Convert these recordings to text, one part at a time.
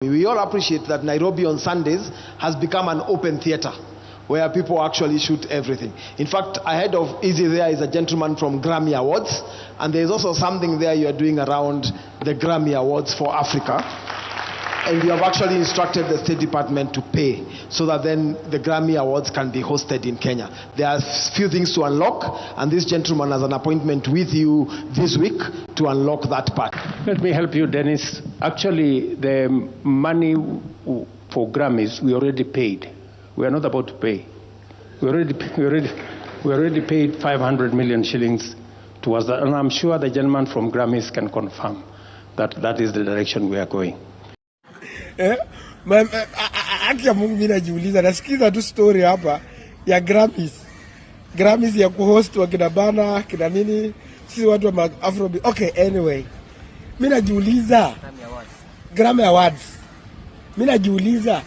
We all appreciate that Nairobi on Sundays has become an open theater where people actually shoot everything. In fact, ahead of Easy there is a gentleman from Grammy Awards, and there is also something there you are doing around the Grammy Awards for Africa. And you have actually instructed the State Department to pay so that then the Grammy Awards can be hosted in Kenya. There are a few things to unlock, and this gentleman has an appointment with you this week to unlock that part. Let me help you, Dennis. Actually, the money for Grammys, we already paid. We are not about to pay. We already paid 500 million shillings towards that, and I'm sure the gentleman from Grammys can confirm that that is the direction we are going. Haki ya Mungu mimi najiuliza, nasikiza tu story hapa ya Grammys ya kuhost wa kina bana kina nini, sisi watu wa Afrobeat. Okay, anyway, mimi najiuliza Grammy Awards, mimi najiuliza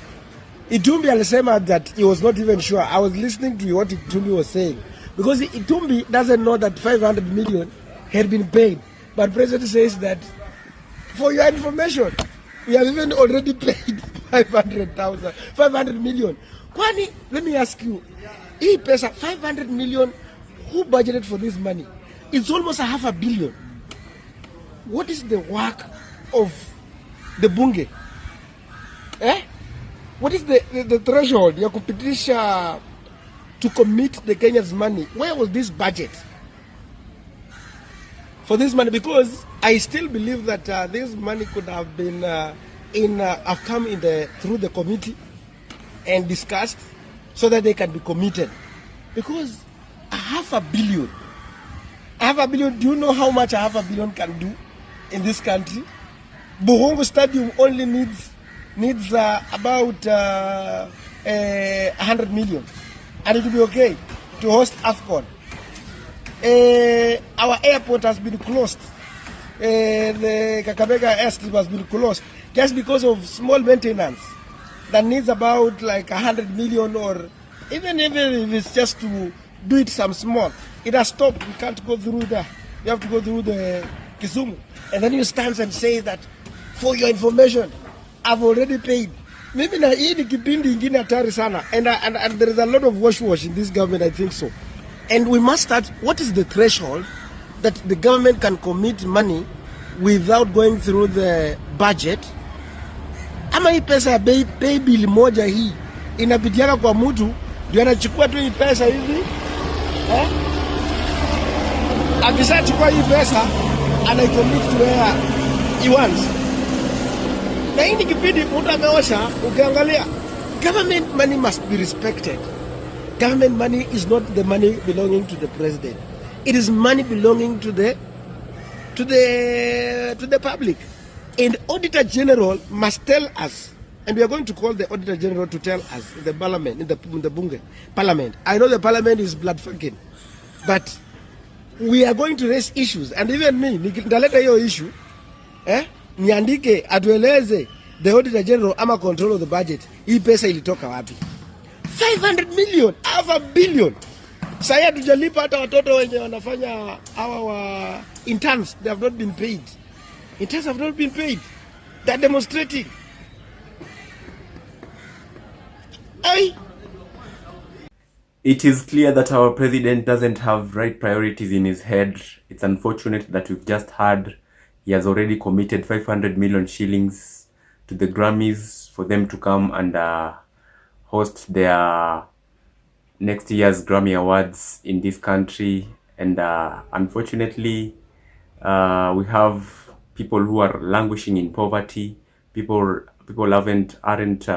Itumbi alisema that he was not even sure. I was listening to what Itumbi was saying, because Itumbi doesn't know that 500 million had been paid, but President says that, for your information, we have even already paid 500 million. Kwani, let me ask you, hii pesa 500 million, who budgeted for this money? It's almost $500 million. What is the work of the bunge? What is the threshold ya kupitisha to commit the Kenya's money? Where was this budget for this money? Because I still believe that this money could have been have come through the committee and discussed so that they can be committed. Because $500 million, do you know how much $500 million can do in this country? Buhungu Stadium only needs about 100 million, and it will be okay to host AFCON. Our airport has been closed. The Kakamega airstrip has been closed just because of small maintenance that needs about like 100 million, or even if it's just to do it some small. It has stopped. We can't go through there. You have to go through the Kisumu, and then you stand and say that, for your information, I've already paid. Maybe na hii ni kipindi ingine hatari sana, and there is a lot of wash in this government, I think so. And we must start, what is the threshold that the government can commit money without going through the budget? Ama hii pesa ya pay bill moja hii inapitiana kwa mtu ndio anachukua tu hii pesa hivi, akishachukua hii pesa anaicommit to where he wants. Na hii ni kipindi mtu ameosha, ukiangalia government money must be respected. Government money is not the money belonging to the president. It is money belonging to the public. And Auditor General must tell us, and we are going to call the Auditor General to tell us in the parliament, in the bunge parliament. I know the parliament is blood fucking, but we are going to raise issues, and even me nitaleta hiyo issue, niandike atueleze the Auditor General ama control of the budget, hii pesa ilitoka wapi? 500 million, $500 million. Sasa hatujalipa hata watoto wenye wanafanya hawa wa interns, they have not been paid. Interns have not been paid. They are demonstrating. It is clear that our president doesn't have right priorities in his head. It's unfortunate that we've just heard he has already committed 500 million shillings to the Grammys for them to come and host their next year's Grammy Awards in this country. And unfortunately, we have people who are languishing in poverty. People aren't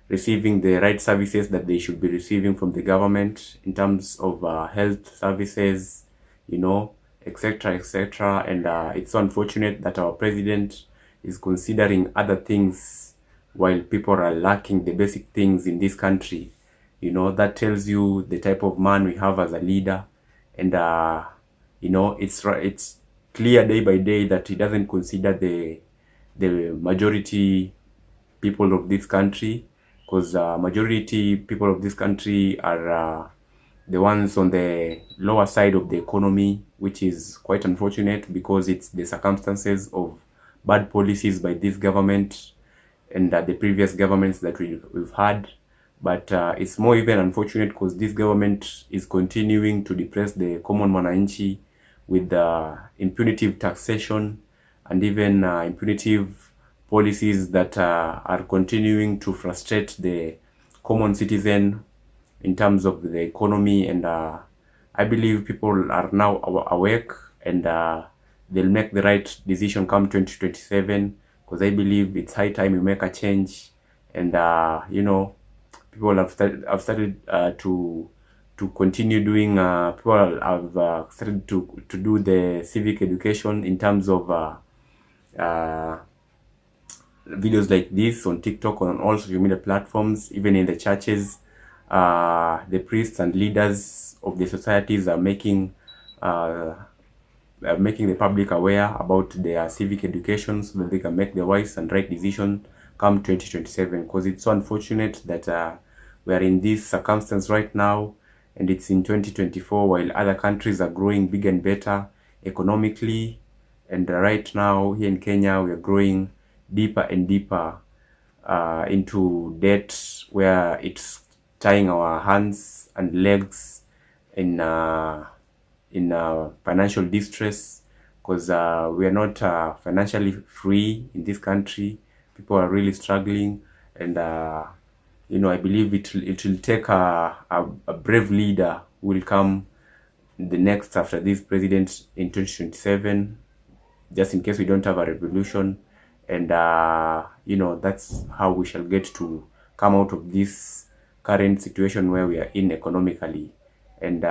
receiving the right services that they should be receiving from the government in terms of health services, etc., etc. And it's so unfortunate that our president is considering other things while people are lacking the basic things in this country. That tells you the type of man we have as a leader. And it's clear day by day that he doesn't consider the majority people of this country, because majority people of this country are the ones on the lower side of the economy, which is quite unfortunate because it's the circumstances of bad policies by this government and the previous governments that we've had. But it's more even unfortunate because this government is continuing to depress the common mwananchi with impunitive taxation and even impunitive policies that are continuing to frustrate the common citizen in terms of the economy. And I believe people are now awake, and they'll make the right decision come 2027, because I believe it's high time we make a change. And people have started to continue doing. People have started to do the civic education in terms of videos like this on TikTok, on all social media platforms, even in the churches. The priests and leaders of the societies are making the public aware about their civic education, so that they can make the wise and right decision come 2027. Because it's so unfortunate that we are in this circumstance right now, and it's in 2024, while other countries are growing bigger and better economically. And right now here in Kenya, we are growing deeper and deeper into debt, where it's tying our hands and legs in financial distress, because we are not financially free in this country. People are really struggling, and I believe it will take a brave leader who will come the next after this president in 2027, just in case we don't have a revolution. And that's how we shall get to come out of this current situation where we are in economically. And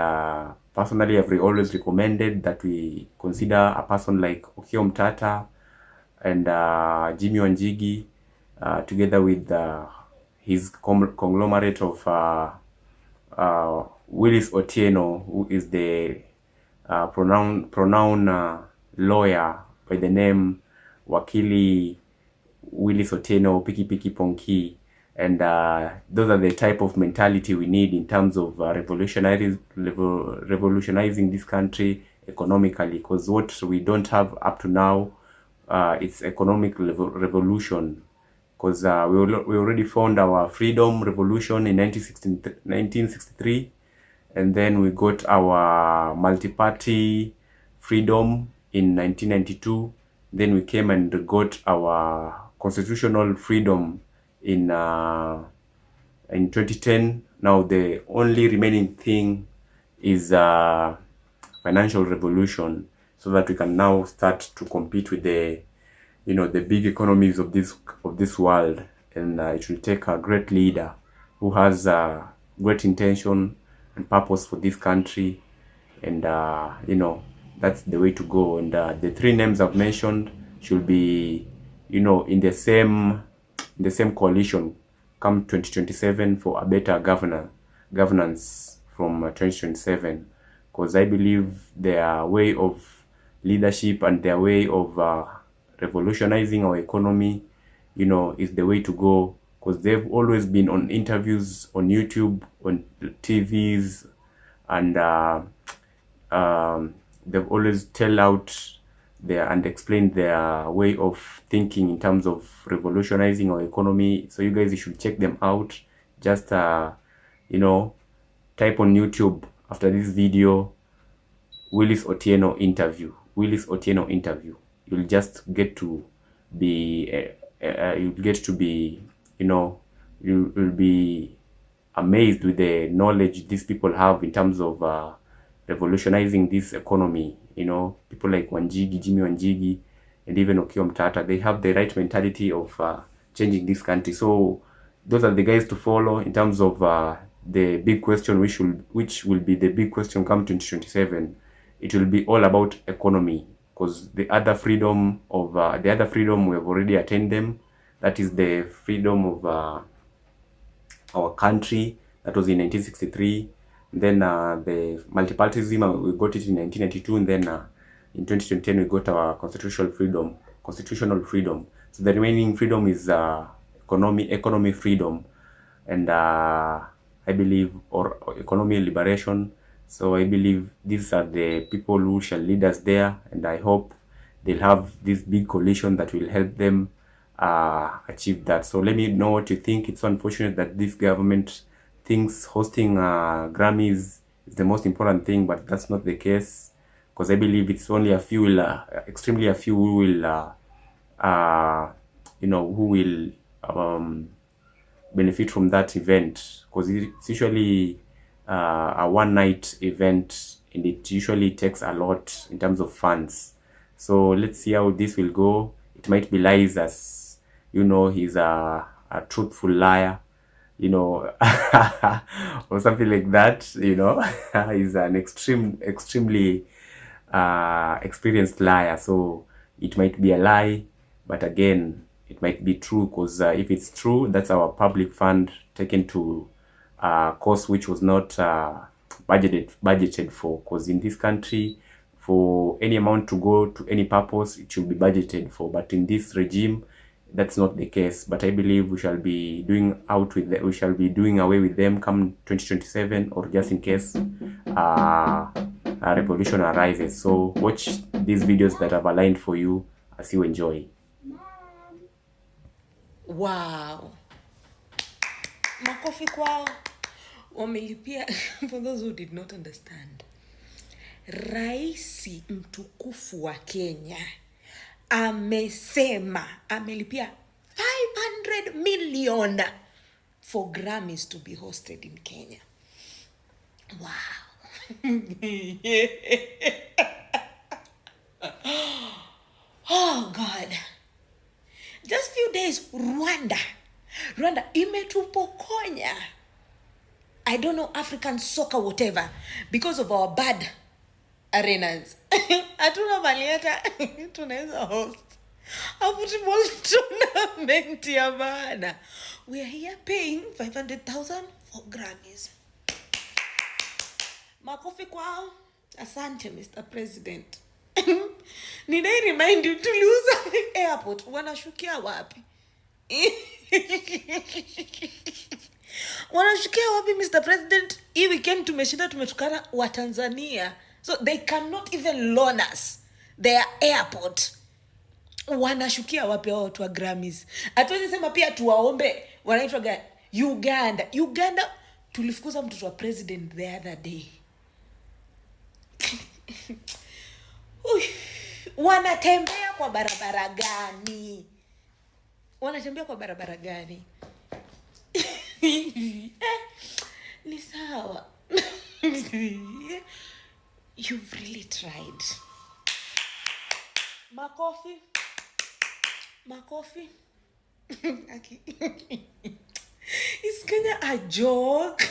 personally, I've always recommended that we consider a person like Okiya Omtatah and Jimmy Wanjigi, together with his conglomerate of Willis Otieno, who is the pronoun lawyer by the name Wakili Willis Otieno Piki Piki Ponki. And those are the type of mentality we need in terms of revolutionizing this country economically, because what we don't have up to now, it's economic revolution. Because we already found our freedom revolution in 1963, and then we got our multi-party freedom in 1992. Then we came and got our constitutional freedom in 2010. Now the only remaining thing is financial revolution, so that we can now start to compete with the big economies of this world. And it will take a great leader who has great intention and purpose for this country. And that's the way to go. And the three names I've mentioned should be in the same coalition come 2027 for a better governance from 2027. Because I believe their way of leadership and their way of revolutionizing our economy is the way to go. Because they've always been on interviews on YouTube, on TVs, and they've always tell out and explain their way of thinking in terms of revolutionizing our economy. So you guys, you should check them out. Just type on YouTube after this video, Willis Otieno interview. You'll just get to be you'll be amazed with the knowledge these people have in terms of revolutionizing this economy. People like Jimmy Wanjigi, and even Okiya Omtatah, they have the right mentality of changing this country. So those are the guys to follow in terms of the big question, which will be the big question come 2027. It will be all about economy, because the other freedom we have already attained them. That is the freedom of our country. That was in 1963. Then the multipartyism, we got it in 1992, and then in 2010 we got our constitutional freedom. So the remaining freedom is economy freedom, and I believe, or economy liberation. So I believe these are the people who shall lead us there, and I hope they'll have this big coalition that will help them achieve that. So let me know what you think. It's so unfortunate that this government thinks hosting Grammys is the most important thing, but that's not the case, because I believe it's only a few, extremely a few who will, who will benefit from that event, because it's usually a one-night event, and it usually takes a lot in terms of funds. So let's see how this will go. It might be lies, as he's a truthful liar, or something like that. He's an extremely experienced liar. So it might be a lie, but again, it might be true, because if it's true, that's our public fund taken to a cause which was not budgeted for, because in this country, for any amount to go to any purpose, it should be budgeted for. But in this regime, that's not the case. But I believe we shall be doing away with them come 2027, or just in case a revolution arises. So watch these videos that I've aligned for you as you enjoy. Wow. Makofi kwao. Wamelipia. For those who did not understand, Raisi mtukufu wa Kenya amesema amelipia 500 million for Grammys to be hosted in Kenya. Wow. Oh God. Just few days, Rwanda imetupokonya, I don't know, African soccer whatever, because of our bad arenas. Hatuna malieta tunaweza host a football tournament ya maana. We are here paying 500,000 for Grammys. Makofi kwao. Asante, Mr. President. Need I remind you to lose airport? Wanashukia wapi? Wanashukia wapi, Mr. President? Hii weekend tumeshinda tumetukana wa Tanzania. So they cannot even loan us their airport. Wanashukia wapi hao watu wa Grammys? Hatuwezi sema pia tuwaombe wanaitwa Uganda tulifukuza mtoto wa president the other day. Wanatembea kwa barabara gani? Ni sawa. You've really tried. Makofi. Is Kenya a joke?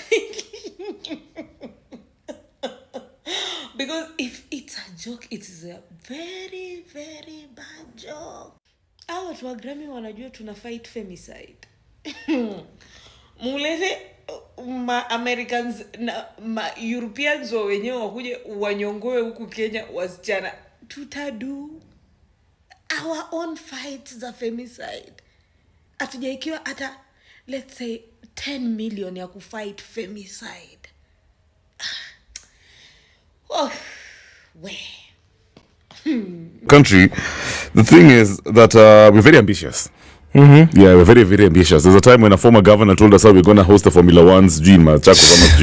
Because if it's a joke, it is a very, very bad joke. Hao watu wa Grammy wanajua tuna fight femicide. Mulete Americans na Europeans wenyewe wakuje wanyongoe huku Kenya wasichana. Tutadu our own fights za femicide. Atujaikiwa hata, let's say, 10 million ya kufight femicide. Oh, where? Country, the thing is that we're very ambitious. Mm-hmm. Yeah, we're very, very ambitious. There's a time when a former governor told us how we're going to host the Formula 1's in Machakos.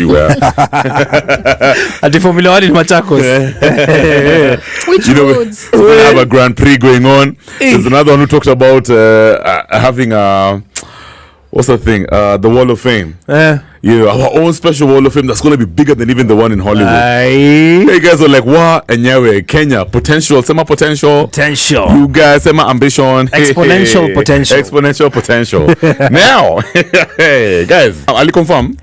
At the Formula 1 in Machakos. Which roads? We're going to have a Grand Prix going on. There's another one who talked about having a... What's the thing? The Wall of Fame. Yeah, our own special Wall of Fame that's going to be bigger than even the one in Hollywood. Hey guys are like, what? And yeah, we're Kenya. Potential. Sema potential. You guys, sema ambition. Exponential potential. Exponential potential. Now, hey, guys, Ali confirm.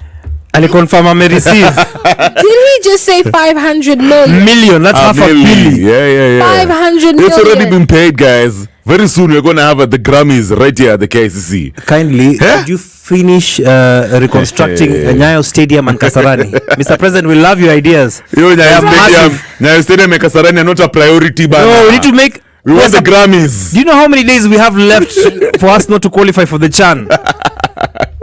I receive. Did he just say 500 million? That's half a billion. Yeah. 500 million. It's already been paid, guys. Very soon we're going to have the Grammys right here at the KCC. Kindly, could you finish reconstructing Nyayo Stadium and Kasarani? Mr. President, we love your ideas. Nyayo Stadium and Kasarani are not a priority. No, we need to make... We want the Grammys. Do you know how many days we have left for us not to qualify for the Chan?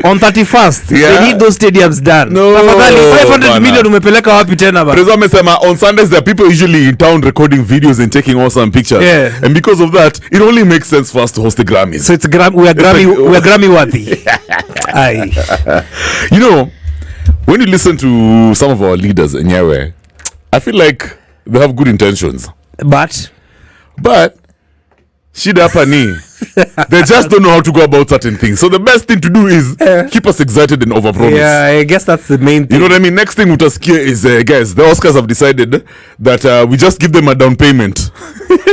On 31st, Yeah. they need those stadiums done. No, Tafadhali, 500 bana. million umepeleka wapi tena ba? Prezo amesema on Sundays there are people usually in town recording videos and taking awesome pictures. Yeah. And because of that, it only makes sense for us to host the Grammys. So it's we are Grammy worthy. Aye. You know, when you listen to some of our leaders in Yahweh, I feel like they have good intentions. But shida hapa ni they just don't know how to go about certain things. So the best thing to do is keep us excited and overpromise. yeah, I guess that's the main thing. You know what I mean? Next thing utasikia is guys, the Oscars have decided that we just give them a down payment.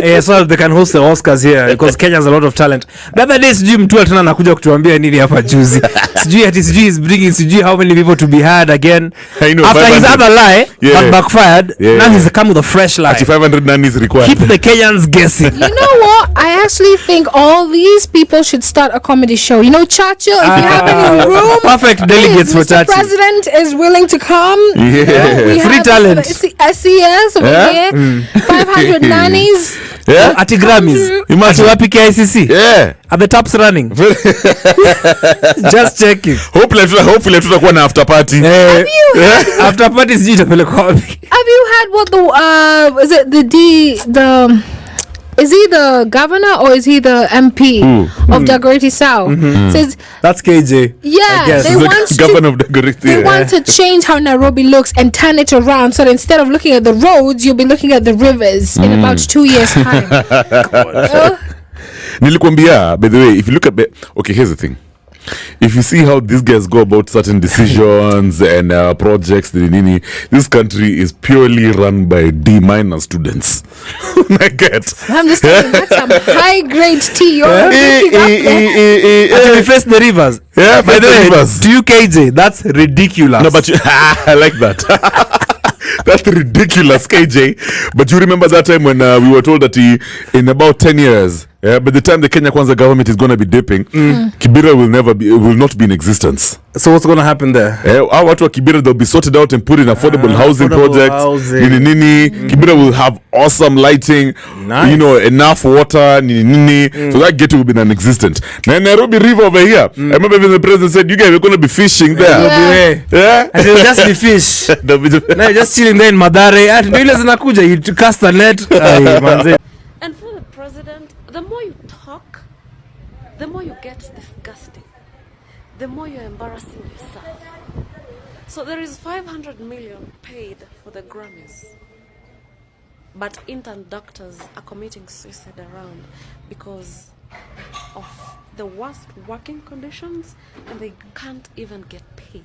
Yeah, so they can host the Oscars here because Kenya has a lot of talent. The other day sijui mtu tena anakuja kutuambia nini hapa juzi. Sijui is bringing sijui how many people to be hired again. I know, after his other lie but backfired. Yeah. Now he's come with a fresh lie. 500 nannies required. Keep the Kenyans guessing. You know what? I actually think all these people should start a comedy show. You know, Churchill, if you have any room, perfect delegates for Mr. Churchill. President is willing to come. Yeah. We Free have talent. SES over here. 500 nannies. Yeah? At the Grammys. Imagine. At the ICC. Yeah. At the taps running. Just checking. Hopefully tutakuwa na after party. After party sijui itapelekwa wapi. Have you heard what is he the governor or is he the MP of Dagoretti South? Says That's KJ. yeah, guess. they He's the want Governor to. of the Goriti. They want to change how Nairobi looks and turn it around. So that instead of looking at the roads, you'll be looking at the rivers in about 2 years' time. Nilikwambia, by the way, if you look at okay, here's the thing. If you see how these guys go about certain decisions and projects, this country is purely run by D- students. I get. I'm just saying that's some high grade tea. You're looking up there. Until we face the rivers. Yeah, By the way, to you KJ, that's ridiculous. No, but I like that. That's ridiculous, KJ. But you remember that time when we were told that in about 10 years, by the time the Kenya Kwanza government is going to be dipping, Kibera will not be in existence. So what's going to happen there? Our watu wa Kibera, they'll be sorted out and put in affordable housing projects. Kibera will have awesome lighting, Nice. you know, enough water. So that ghetto will be non-existent. Now Nairobi River over here, I remember even the president said, you guys are going to be fishing there. Yeah. And it'll just be fish. Now you're just chilling there in Madare. And ndio ile zinakuja, you cast a net. Ay, manze. And for the president, the more you talk, the more you get disgusting. The more you're embarrassing yourself. So there is 500 million paid for the Grammys. But intern doctors are committing suicide around because of the worst working conditions and they can't even get paid.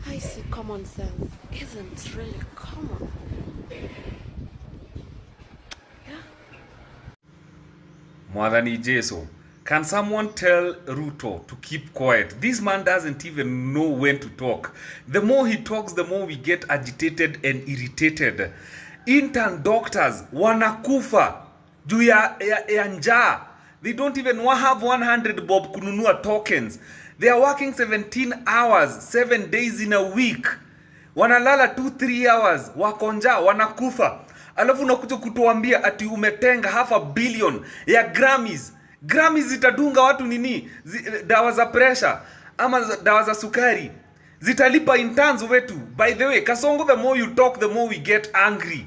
I see common sense isn't really common. Mwadhani Jesu, can someone tell Ruto to keep quiet? This man doesn't even know when to talk. The more he talks, the more we get agitated and irritated. Intern doctors wanakufa juu ya njaa. They don't even have 100 bob kununua tokens. They are working 17 hours, 7 days in a week. Wanalala 2-3 hours, wako njaa, wanakufa. Alafu unakuja kutuambia ati umetenga $500 million ya Grammys. Grammys zitadunga watu nini? Dawa za pressure ama dawa za sukari. Zitalipa interns wetu. By the way, Kasongo, the more you talk, the more we get angry.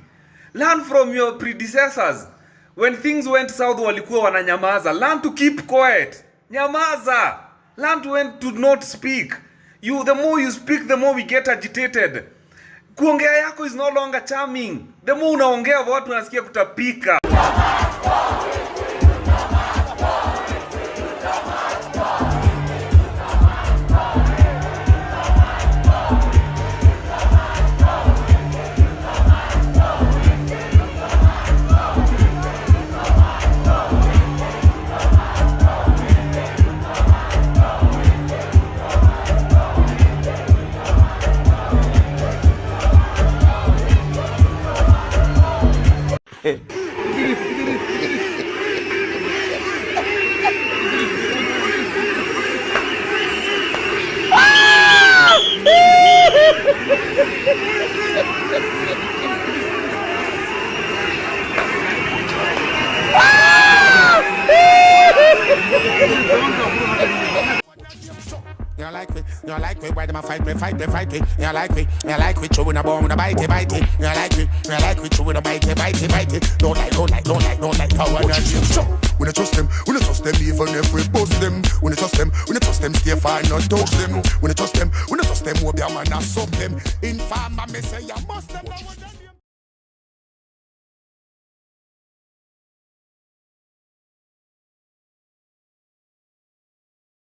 Learn from your predecessors. When things went south, walikuwa wananyamaza. Learn to keep quiet. Nyamaza. Learn to not speak. The more you speak, the more we get agitated. Kuongea yako is no longer charming. The more unaongea watu wanasikia kutapika. You like me, you like me. Why them a fight me? You like me, chewing a bone, a bite. You like me, chewing a bite. Don't like power energy. We don't trust them, even if we bust them. We don't trust them, stay fine, not touch them. We don't trust them, we'll be a man and sub them. Informer, me say you must them.